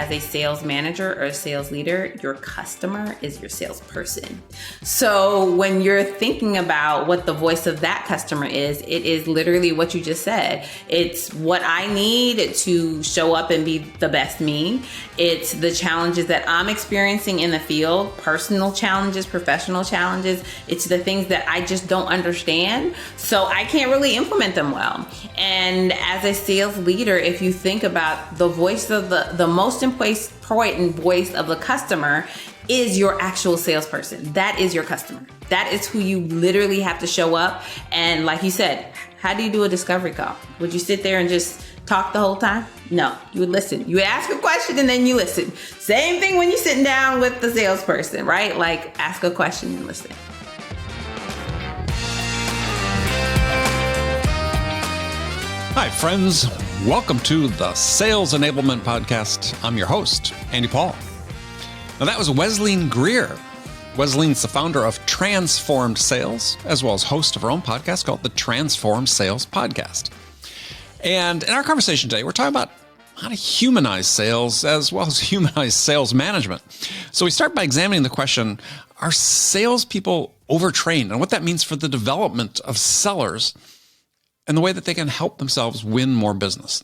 as a sales manager or a sales leader, your customer is your salesperson. So when you're thinking about what the voice of that customer is, it is literally what you just said. It's what I need to show up and be the best me. It's the challenges that I'm experiencing in the field, personal challenges, professional challenges. It's the things that I just don't understand. So I can't really implement them well. And as a sales leader, if you think about the voice of the most important voice of the customer is your actual salesperson. That is your customer. That is who you literally have to show up. And like you said, how do you do a discovery call? Would you sit there and just talk the whole time? No, you would listen. You would ask a question and then you listen. Same thing when you're sitting down with the salesperson, right? Like ask a question and listen. Hi, friends. Welcome to the Sales Enablement Podcast. I'm your host, Andy Paul. Now, that was Wesleyne Greer. Wesleyne's the founder of Transformed Sales, as well as host of her own podcast called the Transformed Sales Podcast. And in our conversation today, we're talking about how to humanize sales as well as humanize sales management. So we start by examining the question, are salespeople overtrained, and what that means for the development of sellers and the way that they can help themselves win more business.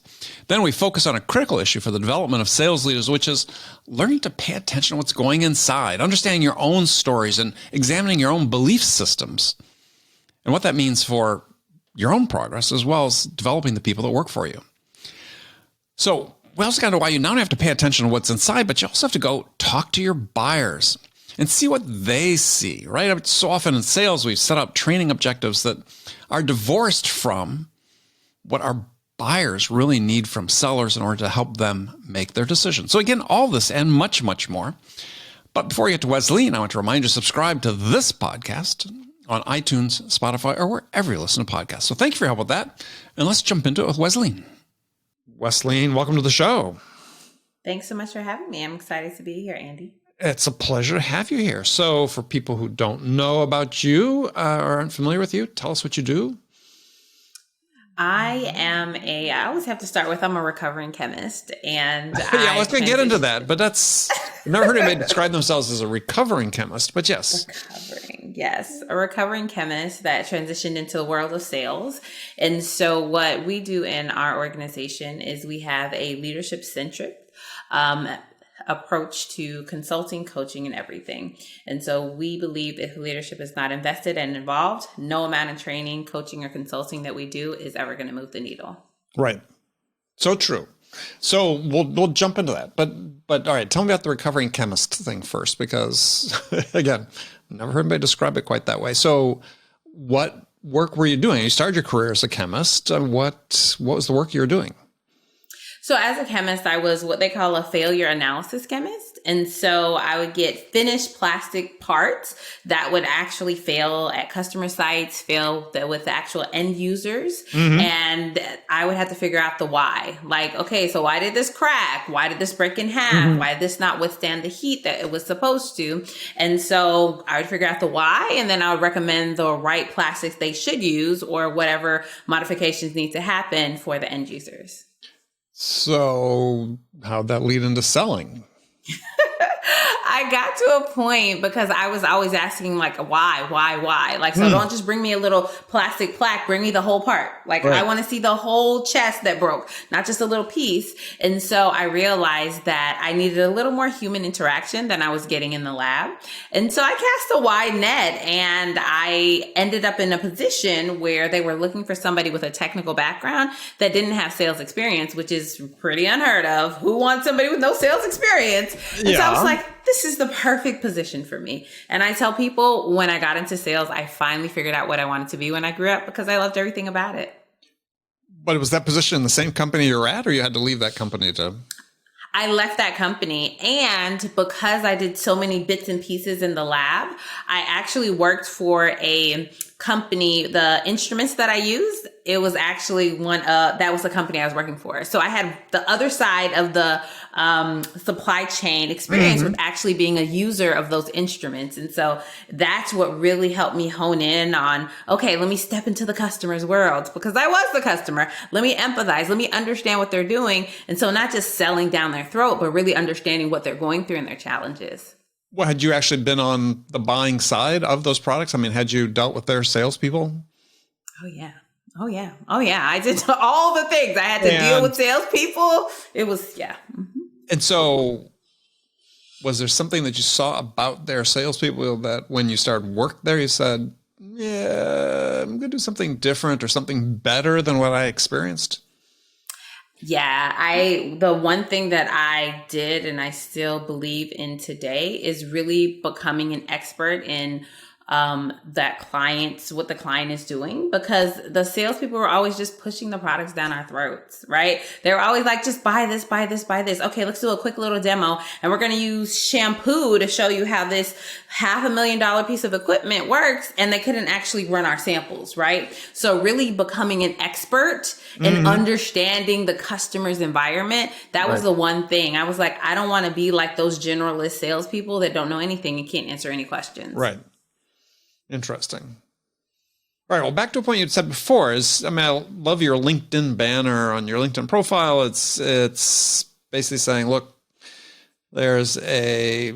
Then we focus on a critical issue for the development of sales leaders, which is learning to pay attention to what's going inside, understanding your own stories and examining your own belief systems and what that means for your own progress, as well as developing the people that work for you. So we also got to know why you not only have to pay attention to what's inside, but you also have to go talk to your buyers and see what they see, right? So often in sales, we've set up training objectives that are divorced from what our buyers really need from sellers in order to help them make their decisions. So again, all this and much, much more. But before we get to Wesleyne, I want to remind you to subscribe to this podcast on iTunes, Spotify, or wherever you listen to podcasts. So thank you for your help with that. And let's jump into it with Wesleyne. Wesleyne, welcome to the show. Thanks so much for having me. I'm excited to be here, Andy. It's a pleasure to have you here. So for people who don't know about you or aren't familiar with you, tell us what you do. I always have to start with, I'm a recovering chemist. And yeah, let's get into that. But I've never heard anybody describe themselves as a recovering chemist, but yes. Yes, a recovering chemist that transitioned into the world of sales. And so what we do in our organization is we have a leadership-centric approach to consulting, coaching, and everything. And so we believe if leadership is not invested and involved, no amount of training, coaching, or consulting that we do is ever going to move the needle. Right. So true. So we'll jump into that. But all right, tell me about the recovering chemist thing first, because again, never heard anybody describe it quite that way. So what work were you doing? You started your career as a chemist. What was the work you were doing? So as a chemist, I was what they call a failure analysis chemist. And so I would get finished plastic parts that would actually fail at customer sites, fail with the actual end users. Mm-hmm. And I would have to figure out the why. Like, okay, so why did this crack? Why did this break in half? Mm-hmm. Why did this not withstand the heat that it was supposed to? And so I would figure out the why, and then I would recommend the right plastics they should use or whatever modifications need to happen for the end users. So how'd that lead into selling? I got to a point because I was always asking like, why? Like, so don't just bring me a little plastic plaque, bring me the whole part. Like, right. I want to see the whole chest that broke, not just a little piece. And so I realized that I needed a little more human interaction than I was getting in the lab. And so I cast a wide net, and I ended up in a position where they were looking for somebody with a technical background that didn't have sales experience, which is pretty unheard of. Who wants somebody with no sales experience? And so I was like, this is the perfect position for me. And I tell people when I got into sales, I finally figured out what I wanted to be when I grew up because I loved everything about it. But was that position in the same company you were at, or you had to leave that company to? I left that company, and because I did so many bits and pieces in the lab, I actually worked for a company, the instruments that I used, it was actually that was the company I was working for. So I had the other side of the supply chain experience with actually being a user of those instruments. And so that's what really helped me hone in on, okay, let me step into the customer's world, because I was the customer. Let me empathize. Let me understand what they're doing. And so not just selling down their throat, but really understanding what they're going through and their challenges. Well, had you actually been on the buying side of those products? I mean, had you dealt with their salespeople? Oh, yeah. Oh, yeah. Oh, yeah. I did all the things. I had to deal with salespeople. It was, yeah. Mm-hmm. And so was there something that you saw about their salespeople that when you started work there, you said, yeah, I'm going to do something different or something better than what I experienced? Yeah, the one thing that I did and I still believe in today is really becoming an expert in what the client is doing, because the salespeople were always just pushing the products down our throats, right? They were always like, just buy this, buy this, buy this. Okay, let's do a quick little demo. And we're going to use shampoo to show you how this $500,000 piece of equipment works. And they couldn't actually run our samples, right? So really becoming an expert and understanding the customer's environment. That was the one thing. I was like, I don't want to be like those generalist salespeople that don't know anything and can't answer any questions. Right. Interesting. All right. Well, back to a point you'd said before is, I mean, I love your LinkedIn banner on your LinkedIn profile. It's basically saying, look, there's a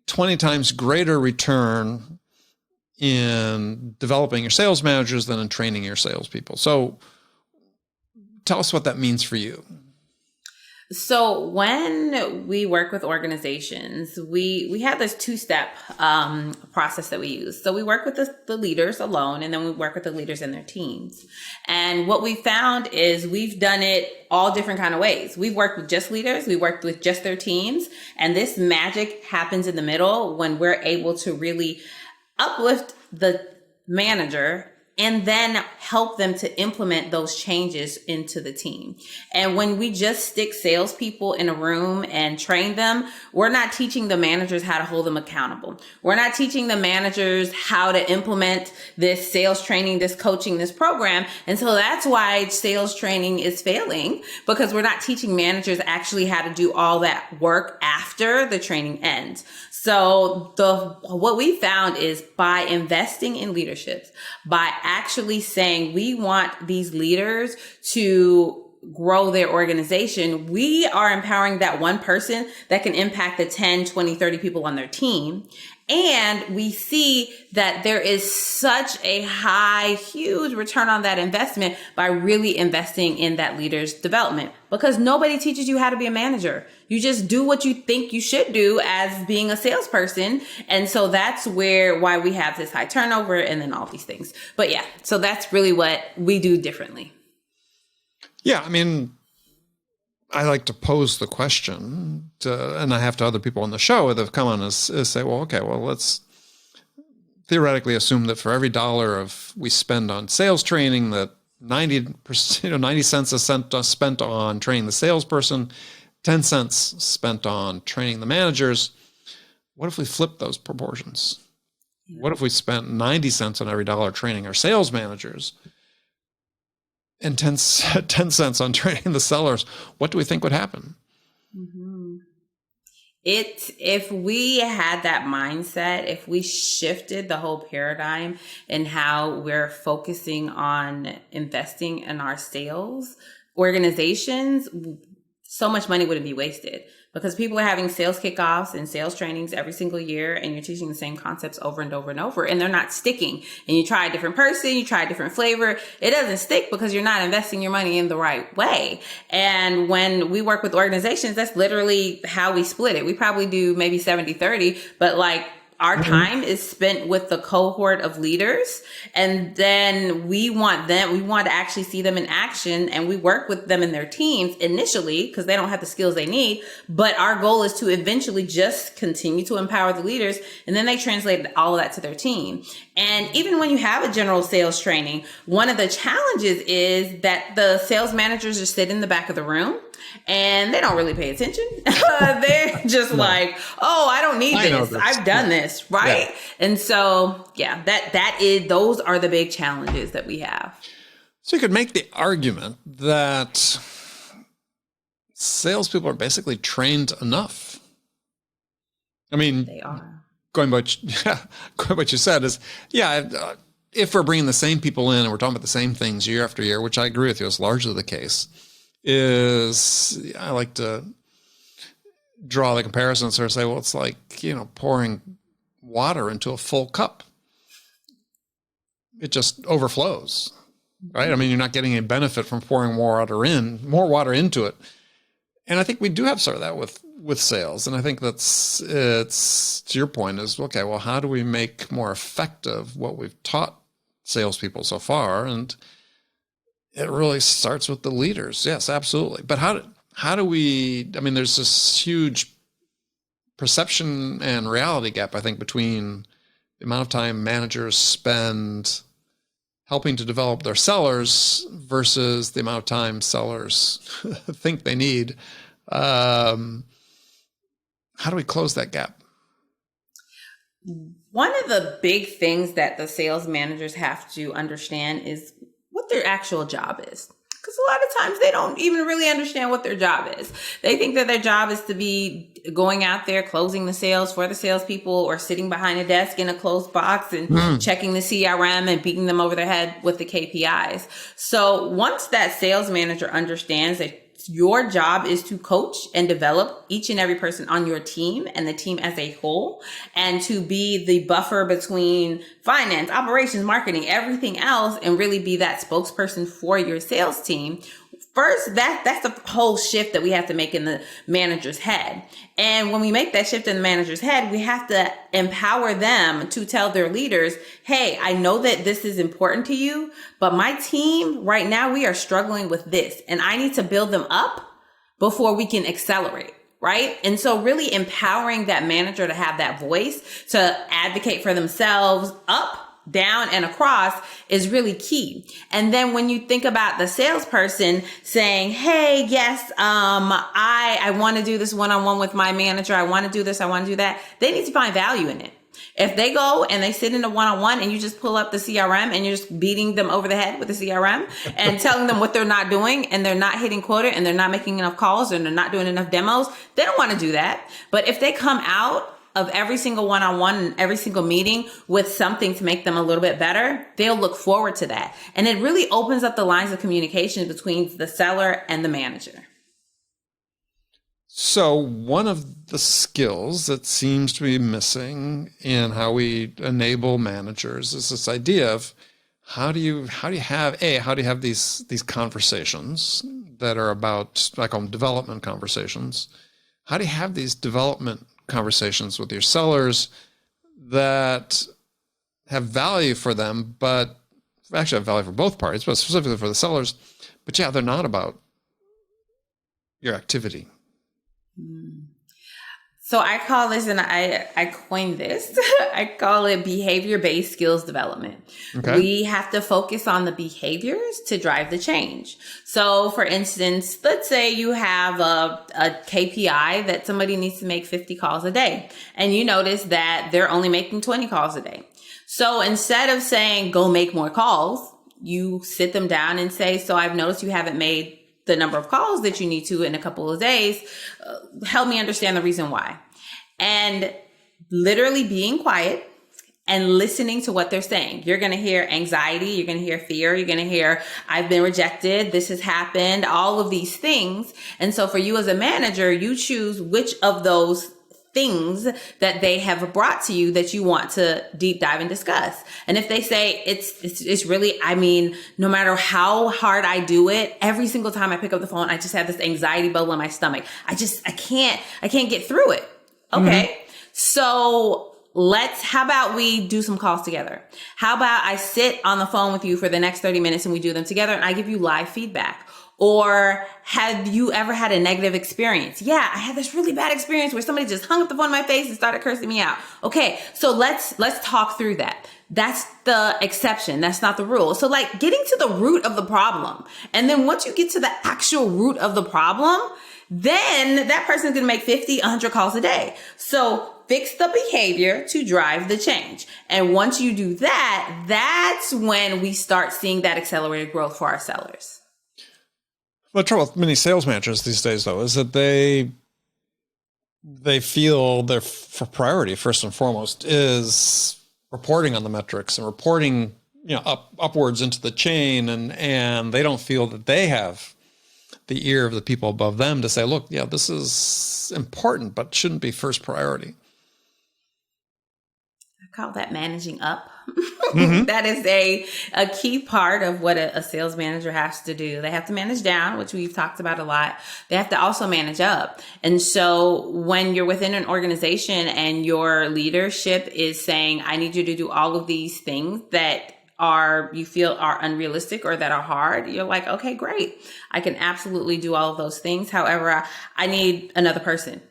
20 times greater return in developing your sales managers than in training your salespeople. So tell us what that means for you. So when we work with organizations, we have this two-step process that we use. So we work with the leaders alone, and then we work with the leaders and their teams. And what we found is we've done it all different kind of ways. We've worked with just leaders. We worked with just their teams. And this magic happens in the middle when we're able to really uplift the manager and then help them to implement those changes into the team. And when we just stick salespeople in a room and train them, we're not teaching the managers how to hold them accountable. We're not teaching the managers how to implement this sales training, this coaching, this program. And so that's why sales training is failing, because we're not teaching managers actually how to do all that work after the training ends. So what we found is by investing in leadership, by actually saying we want these leaders to grow their organization, we are empowering that one person that can impact the 10, 20, 30 people on their team. And we see that there is such a high, huge return on that investment by really investing in that leader's development, because nobody teaches you how to be a manager. You just do what you think you should do as being a salesperson. And so that's why we have this high turnover and then all these things. But yeah, so that's really what we do differently. Yeah, I mean, I like to pose the question and I have to other people on the show that have come on and say, well, okay, well, let's theoretically assume that for every dollar we spend on sales training, that 90 cents is spent on training the salesperson, 10 cents spent on training the managers. What if we flip those proportions? Yeah. What if we spent 90 cents on every dollar training our sales managers and 10 cents on training the sellers? What do we think would happen? Mm-hmm. If we had that mindset, if we shifted the whole paradigm in how we're focusing on investing in our sales organizations, so much money wouldn't be wasted, because people are having sales kickoffs and sales trainings every single year, and you're teaching the same concepts over and over and over, and they're not sticking. And you try a different person, you try a different flavor. It doesn't stick because you're not investing your money in the right way. And when we work with organizations, that's literally how we split it. We probably do maybe 70-30, but like, our time is spent with the cohort of leaders, and then we want to actually see them in action, and we work with them and their teams initially because they don't have the skills they need. But our goal is to eventually just continue to empower the leaders, and then they translate all of that to their team. And even when you have a general sales training, one of the challenges is that the sales managers are sitting in the back of the room. and they don't really pay attention. They're just like, oh, I don't need this. I've done this. Right. Yeah. And so, those are the big challenges that we have. So you could make the argument that salespeople are basically trained enough. I mean, they are. Going by what you said is, if we're bringing the same people in and we're talking about the same things year after year, which I agree with you is largely the case, is I like to draw the comparison and sort of say, well, it's like, pouring water into a full cup. It just overflows, right? I mean, you're not getting any benefit from pouring more water into it. And I think we do have sort of that with sales. And I think it's to your point is, okay, well, how do we make more effective what we've taught salespeople so far? And it really starts with the leaders. Yes, absolutely. But how do we, I mean, there's this huge perception and reality gap, I think, between the amount of time managers spend helping to develop their sellers versus the amount of time sellers think they need. How do we close that gap? One of the big things that the sales managers have to understand is what their actual job is. Because a lot of times they don't even really understand what their job is. They think that their job is to be going out there, closing the sales for the salespeople, or sitting behind a desk in a closed box and checking the CRM and beating them over the head with the KPIs. So once that sales manager understands that your job is to coach and develop each and every person on your team and the team as a whole, and to be the buffer between finance, operations, marketing, everything else, and really be that spokesperson for your sales team. First, that's the whole shift that we have to make in the manager's head. And when we make that shift in the manager's head, we have to empower them to tell their leaders, hey, I know that this is important to you, but my team right now, we are struggling with this, and I need to build them up before we can accelerate. Right. And so really empowering that manager to have that voice, to advocate for themselves up, down, and across is really key. And then when you think about the salesperson saying, hey, yes, I want to do this one-on-one with my manager. I want to do this. I want to do that. They need to find value in it. If they go and they sit in a one-on-one and you just pull up the CRM and you're just beating them over the head with the CRM and telling them what they're not doing, and they're not hitting quota, and they're not making enough calls, and they're not doing enough demos, they don't want to do that. But if they come out of every single one-on-one and every single meeting with something to make them a little bit better, they'll look forward to that. And it really opens up the lines of communication between the seller and the manager. So one of the skills that seems to be missing in how we enable managers is this idea of how do you have these conversations that are about, I call them development conversations. How do you have these development conversations with your sellers that have value for them, but actually have value for both parties, but specifically for the sellers. But they're not about your activity. So I call this, and I coined this, I call it behavior-based skills development. Okay. We have to focus on the behaviors to drive the change. So for instance, let's say you have a KPI that somebody needs to make 50 calls a day, and you notice that they're only making 20 calls a day. So instead of saying, go make more calls, you sit them down and say, so I've noticed you haven't made the number of calls that you need to in a couple of days. Help me understand the reason why. And literally being quiet and listening to what they're saying. You're going to hear anxiety. You're going to hear fear. You're going to hear, I've been rejected. This has happened. All of these things. And so for you as a manager, you choose which of those things that they have brought to you that you want to deep dive and discuss. And if they say it's really, I mean, no matter how hard I do it, every single time I pick up the phone, I just have this anxiety bubble in my stomach. I can't get through it. Okay. Mm-hmm. So how about we do some calls together? How about I sit on the phone with you for the next 30 minutes and we do them together and I give you live feedback? Or have you ever had a negative experience? Yeah, I had this really bad experience where somebody just hung up the phone in my face and started cursing me out. Okay, so let's talk through that. That's the exception. That's not the rule. So like getting to the root of the problem. And then once you get to the actual root of the problem, then that person's going to make 50, 100 calls a day. So fix the behavior to drive the change. And once you do that, that's when we start seeing that accelerated growth for our sellers. The trouble with many sales managers these days, though, is that they feel their priority, first and foremost, is reporting on the metrics and reporting, upwards into the chain, and they don't feel that they have the ear of the people above them to say, look, yeah, this is important, but shouldn't be first priority. I call that managing up. Mm-hmm. That is a key part of what a sales manager has to do. They have to manage down, which we've talked about a lot. They have to also manage up. And so when you're within an organization and your leadership is saying, I need you to do all of these things that you feel are unrealistic or that are hard, you're like, okay, great. I can absolutely do all of those things. However, I need another person.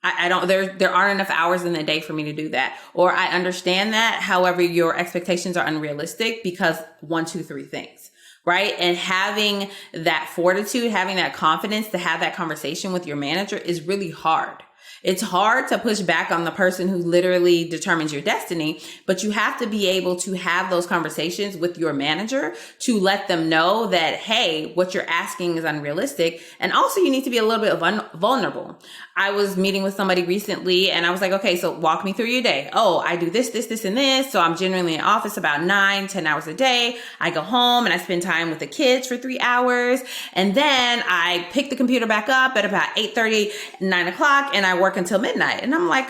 There aren't enough hours in the day for me to do that. Or I understand that. However, your expectations are unrealistic because 1, 2, 3 things, right? And having that fortitude, having that confidence to have that conversation with your manager is really hard. It's hard to push back on the person who literally determines your destiny, but you have to be able to have those conversations with your manager to let them know that, hey, what you're asking is unrealistic. And also you need to be a little bit vulnerable. I was meeting with somebody recently and I was like, okay, so walk me through your day. Oh, I do this, and this. So I'm generally in office about 9, 10 hours a day. I go home and I spend time with the kids for 3 hours. And then I pick the computer back up at about 8:30, 9 o'clock and I work until midnight. And I'm like,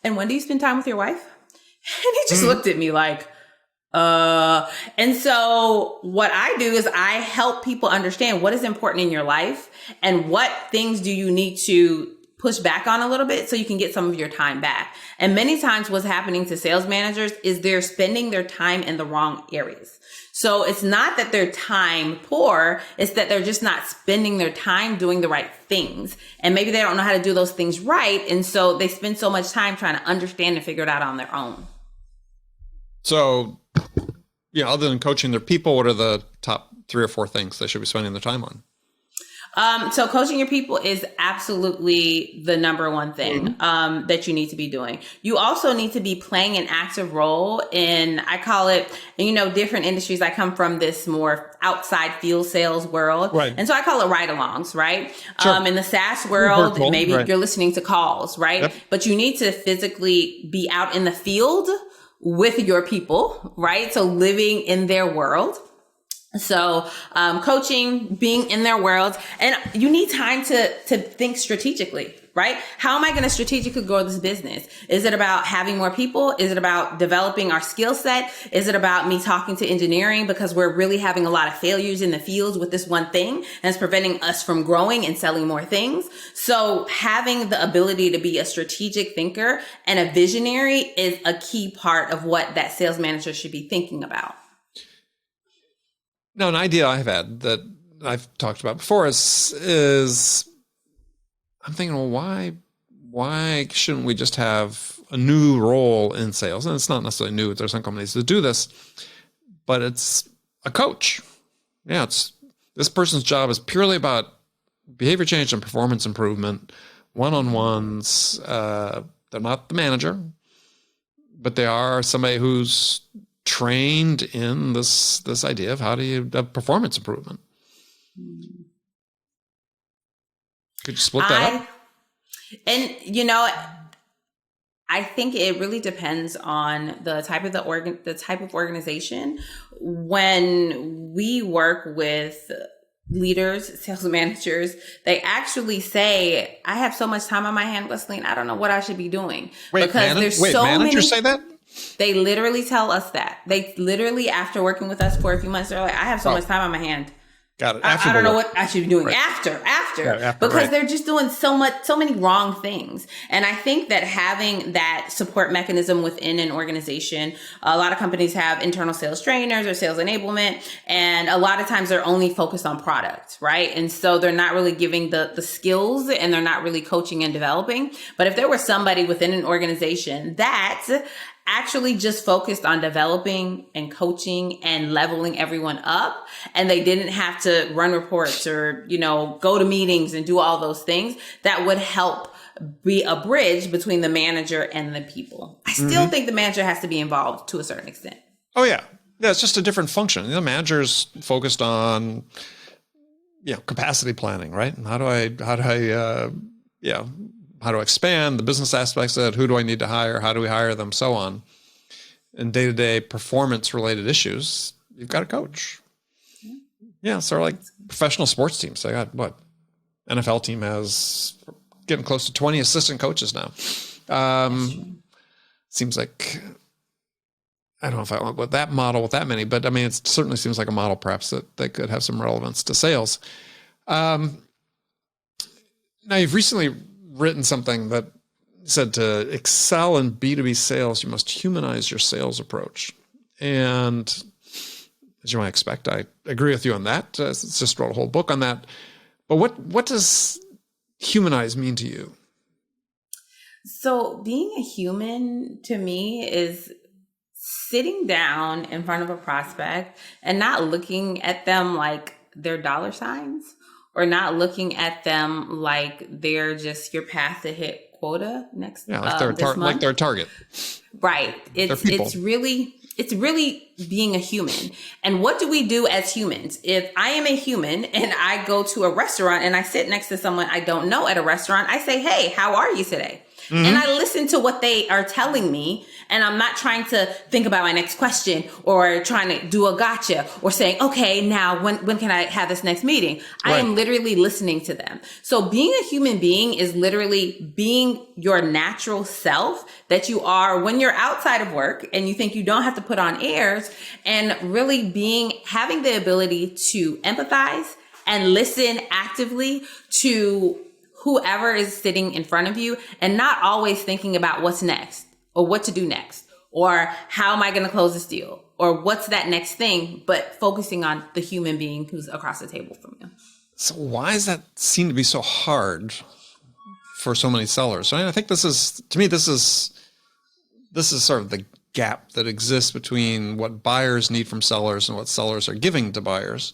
and when do you spend time with your wife? And he just looked at me like, and so what I do is I help people understand what is important in your life and what things do you need to push back on a little bit so you can get some of your time back. And many times what's happening to sales managers is they're spending their time in the wrong areas. So it's not that they're time poor, it's that they're just not spending their time doing the right things. And maybe they don't know how to do those things right. And so they spend so much time trying to understand and figure it out on their own. So, other than coaching their people, what are the top 3 or 4 things they should be spending their time on? So coaching your people is absolutely the number one thing that you need to be doing. You also need to be playing an active role in, I call it, different industries. I come from this more outside field sales world. Right. And so I call it ride-alongs, right? Sure. In the SaaS world, Virtual, maybe right. You're listening to calls, right? Yep. But you need to physically be out in the field with your people, right? So living in their world. So, coaching, being in their world, and you need time to think strategically, right? How am I going to strategically grow this business? Is it about having more people? Is it about developing our skill set? Is it about me talking to engineering because we're really having a lot of failures in the fields with this one thing and it's preventing us from growing and selling more things? So having the ability to be a strategic thinker and a visionary is a key part of what that sales manager should be thinking about. Now, an idea I've had that I've talked about before is I'm thinking, well, why shouldn't we just have a new role in sales? And it's not necessarily new. There's some companies that do this, but it's a coach. Yeah, this person's job is purely about behavior change and performance improvement, one-on-ones. They're not the manager, but they are somebody who's trained in this idea of how do you have performance improvement. Could you split that up? And I think it really depends on the type of organization. When we work with leaders, sales managers, they actually say, I have so much time on my hand, Wesleyne, I don't know what I should be doing. Managers say that? They literally tell us that. They literally, after working with us for a few months, they're like, I have so much time on my hand. Got it. I don't know what I should be doing after, because right. they're just doing so many wrong things. And I think that having that support mechanism within an organization, a lot of companies have internal sales trainers or sales enablement, and a lot of times they're only focused on product, right? And so they're not really giving the skills, and they're not really coaching and developing. But if there was somebody within an organization that actually just focused on developing and coaching and leveling everyone up, and they didn't have to run reports or, go to meetings and do all those things, that would help be a bridge between the manager and the people. I still think the manager has to be involved to a certain extent. Oh yeah. Yeah. It's just a different function. The manager's focused on, capacity planning, right? How do I expand the business aspects of it? Who do I need to hire? How do we hire them? So on. And day-to-day performance-related issues, you've got a coach. Yeah, sort of like professional sports teams. They got NFL team has getting close to 20 assistant coaches now. Seems like, I don't know if I want with that model with that many, but I mean, it certainly seems like a model perhaps that could have some relevance to sales. Now you've recently written something that said to excel in B2B sales, you must humanize your sales approach. And as you might expect, I agree with you on that. It's just wrote a whole book on that. But what does humanize mean to you? So being a human to me is sitting down in front of a prospect and not looking at them like they're dollar signs, or not looking at them like they're just your path to hit quota next like they're like their target. Right. It's really being a human. And what do we do as humans? If I am a human and I go to a restaurant and I sit next to someone I don't know at a restaurant, I say, "Hey, how are you today?" And I listen to what they are telling me, and I'm not trying to think about my next question or trying to do a gotcha or saying, "Okay, now when can I have this next meeting?" Right. I am literally listening to them. So being a human being is literally being your natural self that you are when you're outside of work and you think you don't have to put on airs, and really having the ability to empathize and listen actively to whoever is sitting in front of you, and not always thinking about what's next or what to do next or how am I going to close this deal or what's that next thing, but focusing on the human being who's across the table from you. So why does that seem to be so hard for so many sellers? I mean, I think this is sort of the gap that exists between what buyers need from sellers and what sellers are giving to buyers.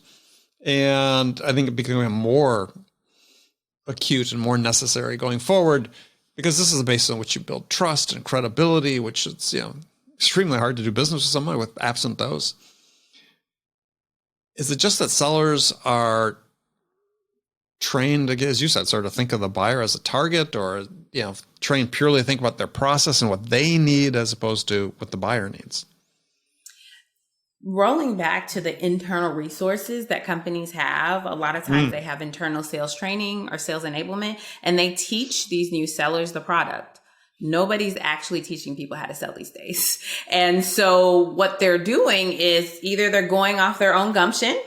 And I think it becoming more acute and more necessary going forward, because this is the basis on which you build trust and credibility, which is, extremely hard to do business with someone with absent those. Is it just that sellers are trained, as you said, sort of think of the buyer as a target, or, trained purely to think about their process and what they need as opposed to what the buyer needs? Rolling back to the internal resources that companies have, a lot of times they have internal sales training or sales enablement, and they teach these new sellers the product. Nobody's actually teaching people how to sell these days. And so what they're doing is either they're going off their own gumption,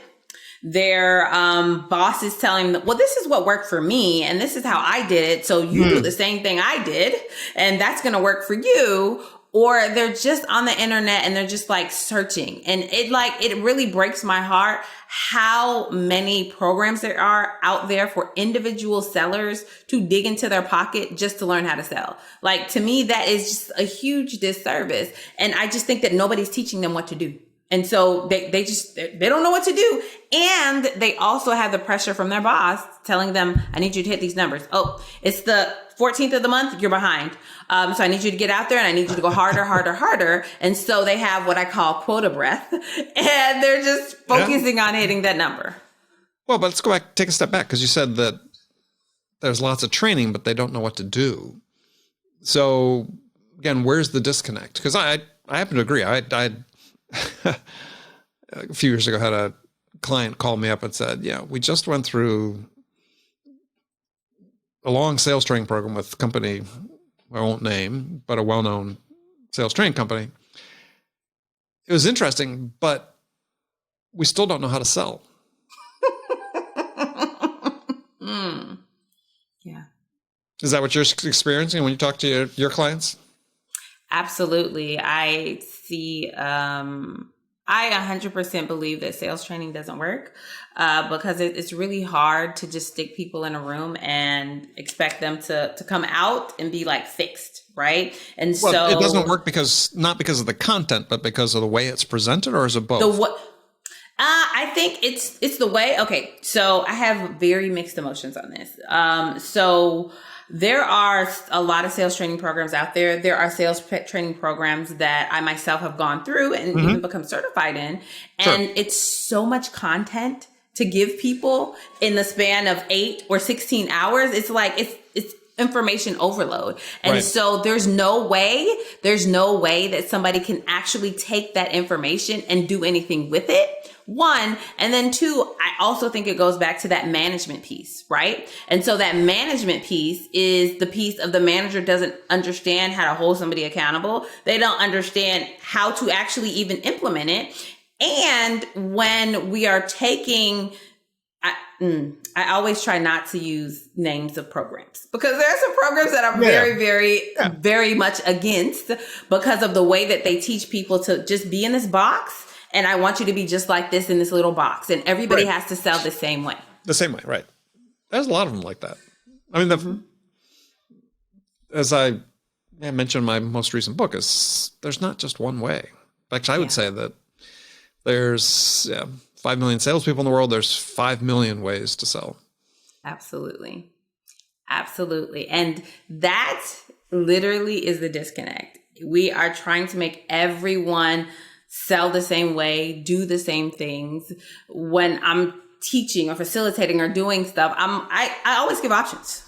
their boss is telling them, well, this is what worked for me and this is how I did it, so you do the same thing I did and that's going to work for you. Or they're just on the internet and they're just like searching. And it really breaks my heart how many programs there are out there for individual sellers to dig into their pocket just to learn how to sell. Like, to me, that is just a huge disservice. And I just think that nobody's teaching them what to do. And so they don't know what to do. And they also have the pressure from their boss telling them, I need you to hit these numbers. Oh, it's the 14th of the month, you're behind. So I need you to get out there and I need you to go harder, harder, harder. And so they have what I call quota breath, and they're just focusing on hitting that number. Well, but let's go back, take a step back, because you said that there's lots of training, but they don't know what to do. So again, where's the disconnect? Because I happen to agree. I a few years ago had a client call me up and said, yeah, we just went through a long sales training program with a company I won't name, but a well-known sales training company. It was interesting, but we still don't know how to sell. Yeah. Is that what you're experiencing when you talk to your clients? Absolutely. I see, I 100% believe that sales training doesn't work because it's really hard to just stick people in a room and expect them to come out and be like fixed, right? And Well, it doesn't work not because of the content, but because of the way it's presented, or is it both? I think it's the way. Okay, so I have very mixed emotions on this. So there are a lot of sales training programs out there. There are sales training programs that I myself have gone through and even become certified in. And it's so much content to give people in the span of 8 or 16 hours. It's like, it's information overload. And so there's no way that somebody can actually take that information and do anything with it. One, and then two, I also think it goes back to that management piece, right? And so that management piece is the piece of the manager doesn't understand how to hold somebody accountable. They don't understand how to actually even implement it. And when we are taking, I always try not to use names of programs because there are some programs that I'm very much against because of the way that they teach people to just be in this box. And I want you to be just like this in this little box. And everybody has to sell the same way. The same way, right. There's a lot of them like that. I mean, as I mentioned in my most recent book, there's not just one way. In fact, I would say that there's 5 million salespeople in the world. There's 5 million ways to sell. Absolutely. Absolutely. And that literally is the disconnect. We are trying to make everyone sell the same way, do the same things. When I'm teaching or facilitating or doing stuff, I always give options.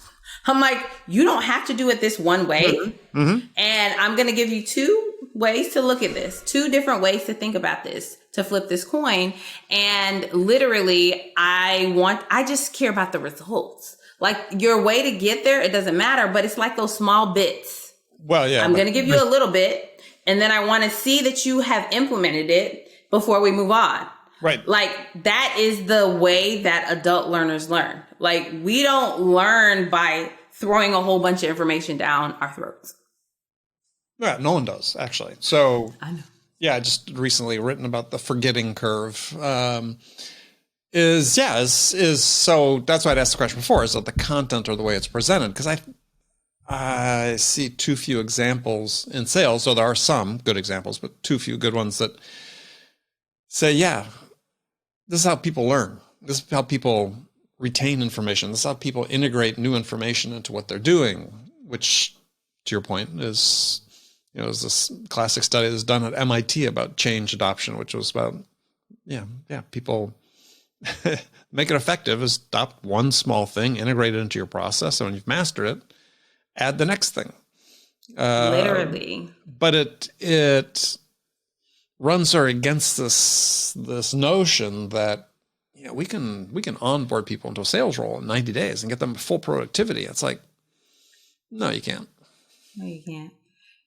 I'm like, you don't have to do it this one way. And I'm going to give you 2 ways to look at this, 2 different ways to think about this, to flip this coin. And literally, I just care about the results. Like your way to get there, it doesn't matter, but it's like those small bits. Well, yeah. I'm going to give you a little bit. And then I want to see that you have implemented it before we move on. Right. Like that is the way that adult learners learn. Like we don't learn by throwing a whole bunch of information down our throats. Yeah, no one does actually. So I know. Yeah, I just recently written about the forgetting curve. So that's why I'd asked the question before, is that the content or the way it's presented? Because I see too few examples in sales. So there are some good examples, but too few good ones that say, this is how people learn. This is how people retain information. This is how people integrate new information into what they're doing, which, to your point, is this classic study that's done at MIT about change adoption, which was about, people make it effective is adopt one small thing, integrate it into your process. And when you've mastered it, add the next thing. Literally. But it runs her against this notion that we can onboard people into a sales role in 90 days and get them full productivity. It's like, no, you can't. No, you can't.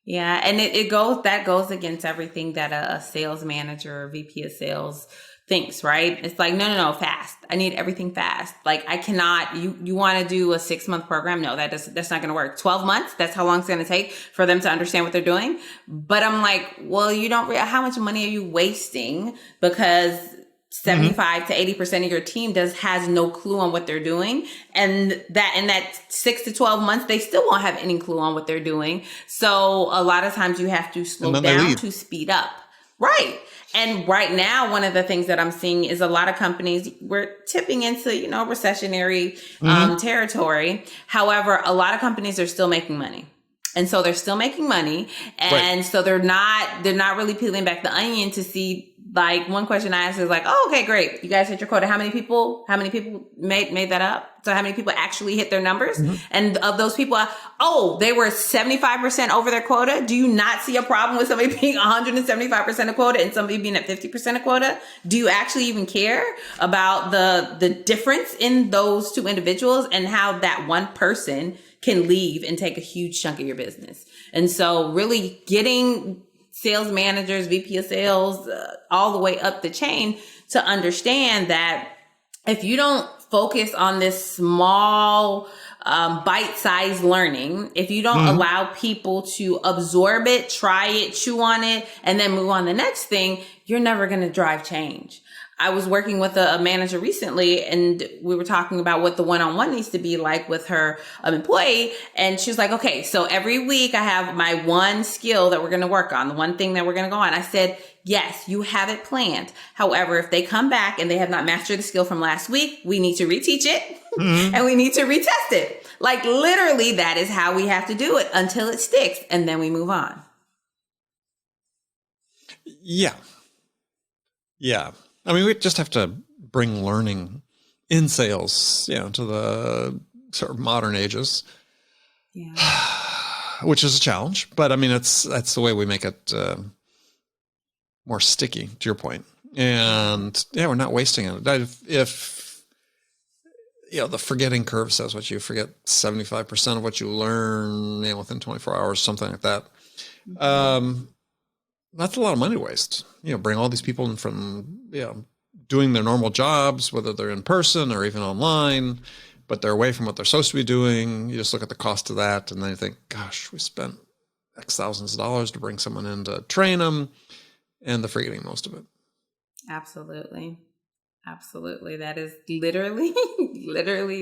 Yeah, and it goes against everything that a sales manager or VP of sales thinks, right? It's like, no, fast. I need everything fast. Like I cannot, you want to do a 6-month program? No, that's not going to work. 12 months. That's how long it's going to take for them to understand what they're doing. But I'm like, well, you don't how much money are you wasting? Because 75 to 80% of your team has no clue on what they're doing. And that in that 6 to 12 months, they still won't have any clue on what they're doing. So a lot of times you have to slow down to speed up. Right. And right now, one of the things that I'm seeing is a lot of companies, we're tipping into, recessionary territory. However, a lot of companies are still making money. And so they're still making money. And so they're not really peeling back the onion to see, like, one question I asked is like, oh, okay, great. You guys hit your quota. How many people made that up? So how many people actually hit their numbers? And of those people, they were 75% over their quota. Do you not see a problem with somebody being 175% of quota and somebody being at 50% of quota? Do you actually even care about the difference in those two individuals and how that one person can leave and take a huge chunk of your business? And so really getting sales managers, VP of sales, all the way up the chain to understand that if you don't focus on this small, bite-sized learning, if you don't allow people to absorb it, try it, chew on it, and then move on to the next thing, you're never going to drive change. I was working with a manager recently, and we were talking about what the one-on-one needs to be like with her employee. And she was like, okay, so every week I have my one skill that we're going to work on, the one thing that we're going to go on. I said, yes, you have it planned. However, if they come back and they have not mastered the skill from last week, we need to reteach it and we need to retest it. Like literally, that is how we have to do it until it sticks. And then we move on. Yeah. Yeah. I mean, we just have to bring learning in sales, to the sort of modern ages, which is a challenge. But I mean, that's the way we make it more sticky, to your point. And we're not wasting it. If the forgetting curve says what you forget 75% of what you learn within 24 hours, something like that. That's a lot of money to waste. Bring all these people in from, doing their normal jobs, whether they're in person or even online, but they're away from what they're supposed to be doing. You just look at the cost of that, and then you think, gosh, we spent X thousands of dollars to bring someone in to train them, and they're forgetting most of it. Absolutely. Absolutely. That is literally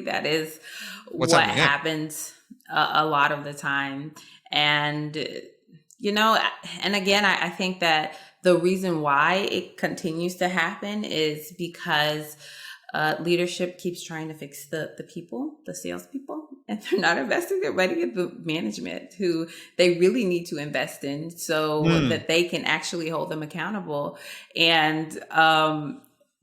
that is what happens a lot of the time. And and again, I think that the reason why it continues to happen is because leadership keeps trying to fix the people, the salespeople, and they're not investing their money in the management who they really need to invest in so that they can actually hold them accountable. And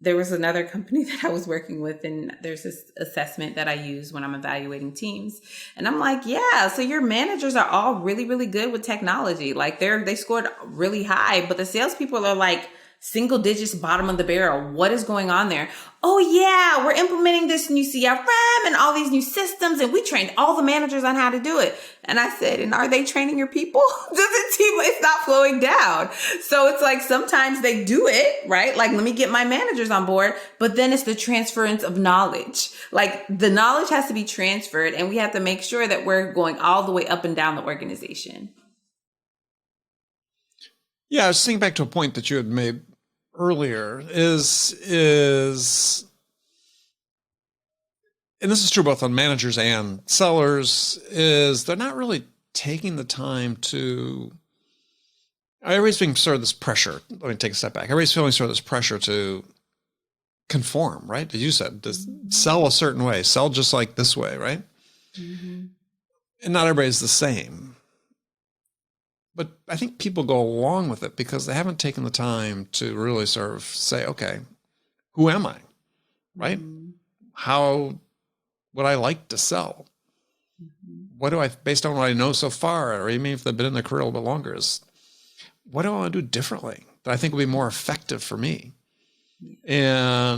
there was another company that I was working with, and there's this assessment that I use when I'm evaluating teams. And I'm like, yeah, so your managers are all really, really good with technology. Like they scored really high, but the salespeople are like single digits, bottom of the barrel. What is going on there? Oh yeah, we're implementing this new CRM and all these new systems, and we trained all the managers on how to do it. And I said, and are they training your people? It's not flowing down. So it's like sometimes they do it, right? Like, let me get my managers on board, but then it's the transference of knowledge. Like the knowledge has to be transferred, and we have to make sure that we're going all the way up and down the organization. Yeah, I was thinking back to a point that you had made earlier is, and this is true both on managers and sellers, is they're not really taking the time to, everybody's being sort of this pressure. Let me take a step back. Everybody's feeling sort of this pressure to conform, right? As you said, to sell a certain way, sell just like this way, right? Mm-hmm. And not everybody's the same. But I think people go along with it because they haven't taken the time to really sort of say, okay, who am I? Right? Mm-hmm. How would I like to sell? Mm-hmm. What do I, based on what I know so far, or even if they've been in their career a little bit longer, is what do I want to do differently that I think will be more effective for me? Yeah.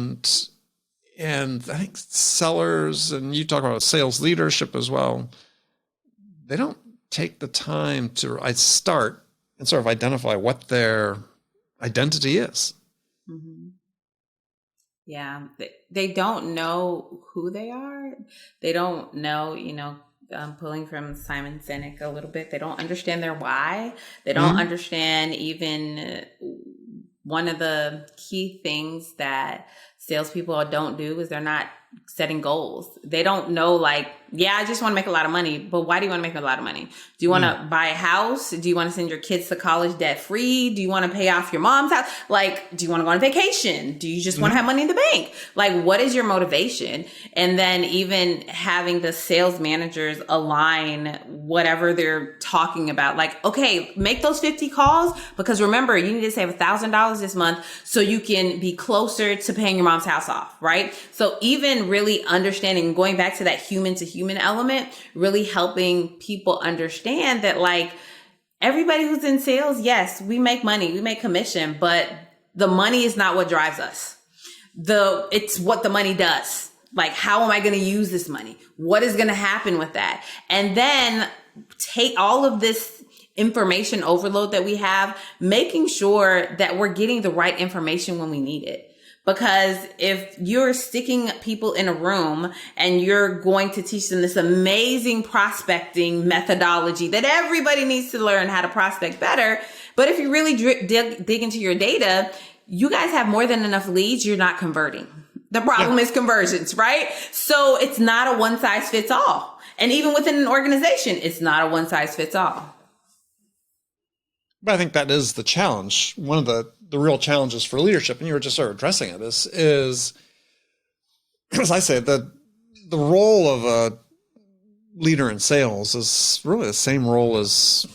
And I think sellers, and you talk about sales leadership as well, they don't take the time to start and sort of identify what their identity is. Mm-hmm. Yeah. They don't know who they are. They don't know, pulling from Simon Sinek a little bit, they don't understand their why. They don't understand even one of the key things that salespeople don't do is they're not setting goals. They don't know, like, yeah, I just want to make a lot of money, but why do you want to make a lot of money? Do you want to buy a house? Do you want to send your kids to college debt free? Do you want to pay off your mom's house? Like, do you want to go on vacation? Do you just want to have money in the bank? Like, what is your motivation? And then even having the sales managers align whatever they're talking about. Like, okay, make those 50 calls because remember, you need to save $1,000 this month so you can be closer to paying your mom's house off, right? So even really understanding, going back to that human to human element, really helping people understand that, like, everybody who's in sales, yes, we make money, we make commission, but the money is not what drives us. It's what the money does. Like, how am I going to use this money? What is going to happen with that? And then take all of this information overload that we have, making sure that we're getting the right information when we need it. Because if you're sticking people in a room and you're going to teach them this amazing prospecting methodology that everybody needs to learn how to prospect better, but if you really dig into your data, you guys have more than enough leads, you're not converting. The problem is conversions, right? So it's not a one size fits all. And even within an organization, it's not a one size fits all. But I think that is the challenge. One of the real challenges for leadership, and you were just sort of addressing it, is as I say, the role of a leader in sales is really the same role as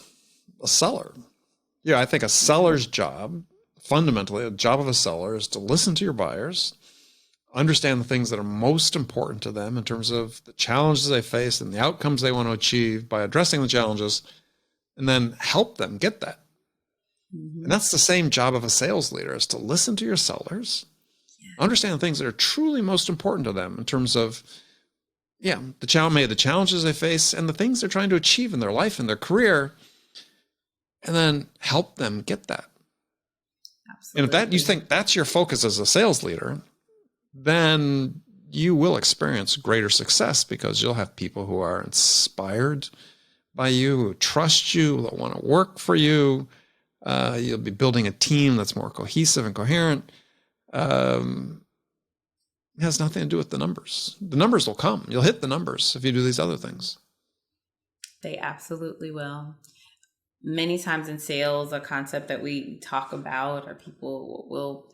a seller. Yeah, I think a seller's job, fundamentally, a job of a seller is to listen to your buyers, understand the things that are most important to them in terms of the challenges they face and the outcomes they want to achieve by addressing the challenges, and then help them get that. And that's the same job of a sales leader, is to listen to your sellers, understand the things that are truly most important to them in terms of, the challenges they face and the things they're trying to achieve in their life and their career, and then help them get that. Absolutely. And if you think that's your focus as a sales leader, then you will experience greater success, because you'll have people who are inspired by you, who trust you, that want to work for you. You'll be building a team that's more cohesive and coherent. It has nothing to do with the numbers. The numbers will come. You'll hit the numbers if you do these other things. They absolutely will. Many times in sales, a concept that we talk about, or people will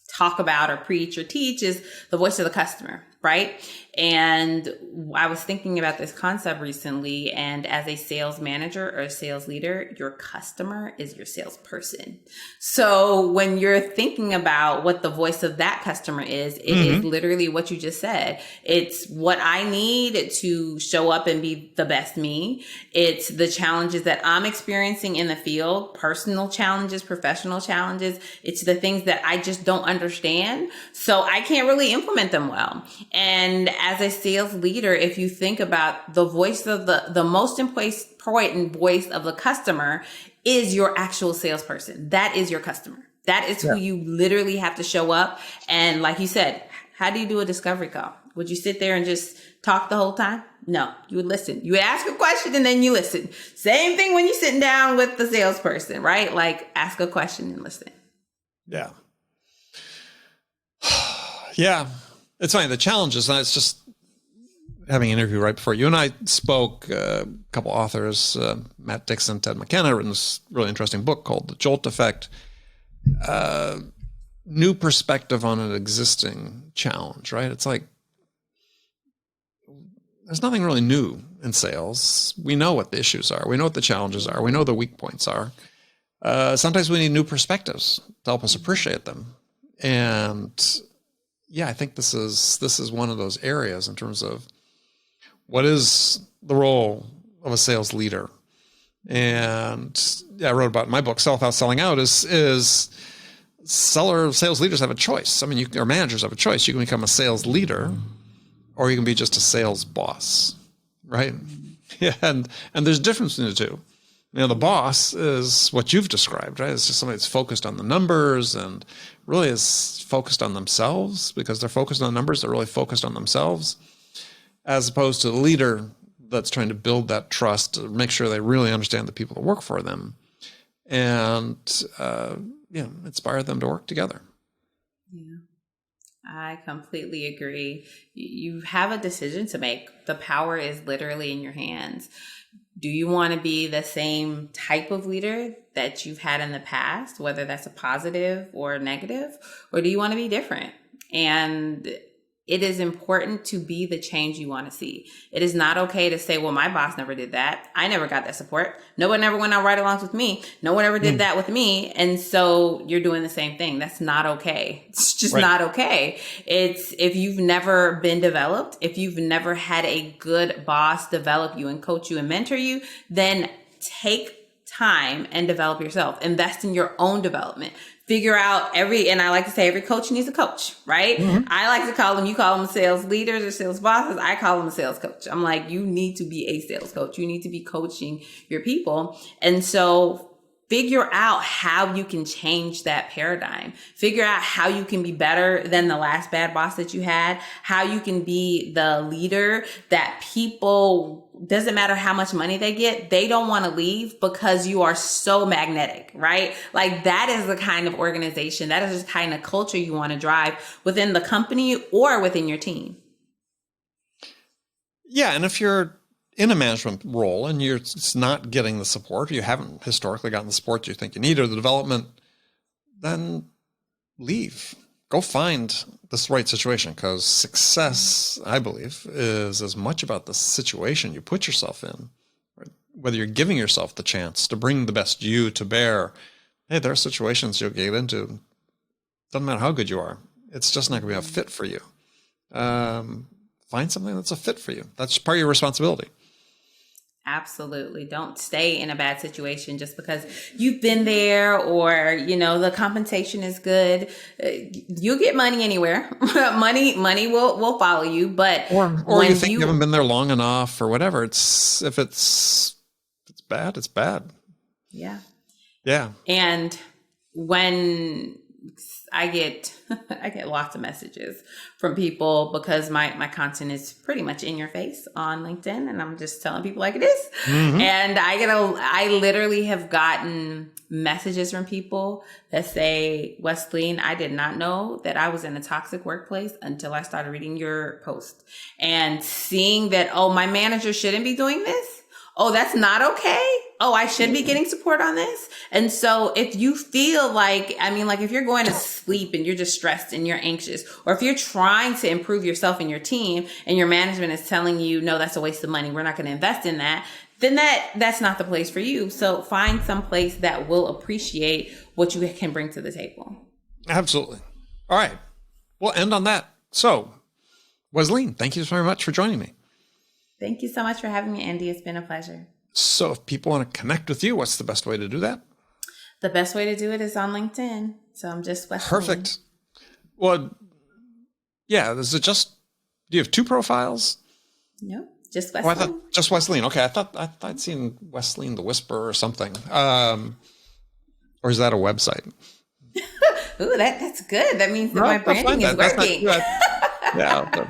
talk about or preach or teach, is the voice of the customer, right? And I was thinking about this concept recently, and as a sales manager or a sales leader, your customer is your salesperson. So when you're thinking about what the voice of that customer is, it is literally what you just said. It's what I need to show up and be the best me. It's the challenges that I'm experiencing in the field, personal challenges, professional challenges. It's the things that I just don't understand, so I can't really implement them well. And as a sales leader, if you think about the voice of the most important voice of the customer is your actual salesperson. That is your customer. That is who you literally have to show up. And like you said, how do you do a discovery call? Would you sit there and just talk the whole time? No, you would listen. You would ask a question and then you listen. Same thing when you're sitting down with the salesperson, right? Like, ask a question and listen. Yeah. Yeah. It's funny. The challenge is, it's just having an interview right before you and I spoke, a couple authors, Matt Dixon, Ted McKenna, written this really interesting book called The Jolt Effect. New perspective on an existing challenge, right? It's like, there's nothing really new in sales. We know what the issues are. We know what the challenges are. We know the weak points are. Sometimes we need new perspectives to help us appreciate them. And I think this is one of those areas in terms of what is the role of a sales leader. And I wrote about in my book, Sell Without Selling Out, is sales leaders have a choice. I mean, or managers have a choice. You can become a sales leader, or you can be just a sales boss, right? Yeah, and there's a difference between the two. The boss is what you've described, right? It's just somebody that's focused on the numbers and really is focused on themselves, because they're focused on numbers. They're really focused on themselves, as opposed to the leader that's trying to build that trust, to make sure they really understand the people that work for them, and inspire them to work together. Yeah, I completely agree. You have a decision to make. The power is literally in your hands. Do you want to be the same type of leader that you've had in the past, whether that's a positive or a negative, or do you want to be different? And it is important to be the change you want to see. It is not okay to say, well, my boss never did that. I never got that support. No one ever went on ride-alongs with me. No one ever did that with me. And so you're doing the same thing. That's not okay. It's just not okay. It's, if you've never been developed, if you've never had a good boss develop you and coach you and mentor you, then take time and develop yourself. Invest in your own development. Figure out and I like to say every coach needs a coach, right? I like to call them, you call them sales leaders or sales bosses. I call them a sales coach. I'm like, you need to be a sales coach. You need to be coaching your people. And so figure out how you can change that paradigm. Figure out how you can be better than the last bad boss that you had, how you can be the leader that people, doesn't matter how much money they get, they don't want to leave because you are so magnetic, right? Like that is the kind of organization, that is the kind of culture you want to drive within the company or within your team. Yeah. And if you're in a management role and you're not getting the support, you haven't historically gotten the support you think you need or the development, then leave. Go find this right situation, because success, I believe, is as much about the situation you put yourself in, right? Whether you're giving yourself the chance to bring the best you to bear. Hey, there are situations you'll get into. Doesn't matter how good you are. It's just not going to be a fit for you. Find something that's a fit for you. That's part of your responsibility. Absolutely. Don't stay in a bad situation just because you've been there or, you know, the compensation is good. You'll get money anywhere. money will follow you. But or you think you haven't been there long enough or whatever. If it's bad, it's bad. Yeah. Yeah. And when I get lots of messages from people because my content is pretty much in your face on LinkedIn, and I'm just telling people like it is. Mm-hmm. And I literally have gotten messages from people that say, Wesleyne, I did not know that I was in a toxic workplace until I started reading your post and seeing that, oh, my manager shouldn't be doing this. Oh, that's not okay. Oh, I should be getting support on this. And so if you feel like, if you're going to sleep and you're just stressed and you're anxious, or if you're trying to improve yourself and your team and your management is telling you, no, that's a waste of money, we're not going to invest in that, then that's not the place for you. So find some place that will appreciate what you can bring to the table. Absolutely. All right. We'll end on that. So, Wesleyne, thank you so very much for joining me. Thank you so much for having me, Andy. It's been a pleasure. So if people want to connect with you, what's the best way to do that? The best way to do it is on LinkedIn. So I'm just Wesleyne. Perfect. Well, yeah. Do you have two profiles? No, just Wesleyne. Oh, I thought just Wesleyne. Okay. I thought I'd seen Wesleyne the Whisperer or something. Or is that a website? Ooh, that's good. That means that my branding is working. Yeah.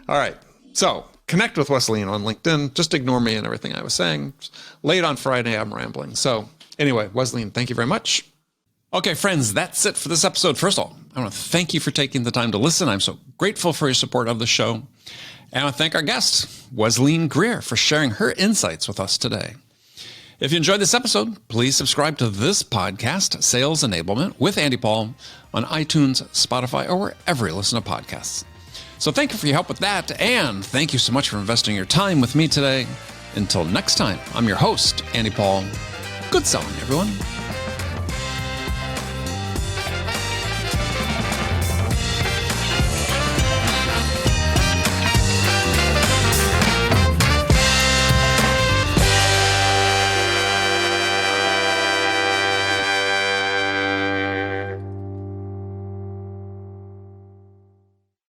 All right. So connect with Wesleyne on LinkedIn. Just ignore me and everything I was saying. Late on Friday, I'm rambling. So anyway, Wesleyne, thank you very much. Okay, friends, that's it for this episode. First of all, I want to thank you for taking the time to listen. I'm so grateful for your support of the show. And I want to thank our guest, Wesleyne Greer, for sharing her insights with us today. If you enjoyed this episode, please subscribe to this podcast, Sales Enablement with Andy Paul, on iTunes, Spotify, or wherever you listen to podcasts. So thank you for your help with that, and thank you so much for investing your time with me today. Until next time, I'm your host, Andy Paul. Good selling, everyone.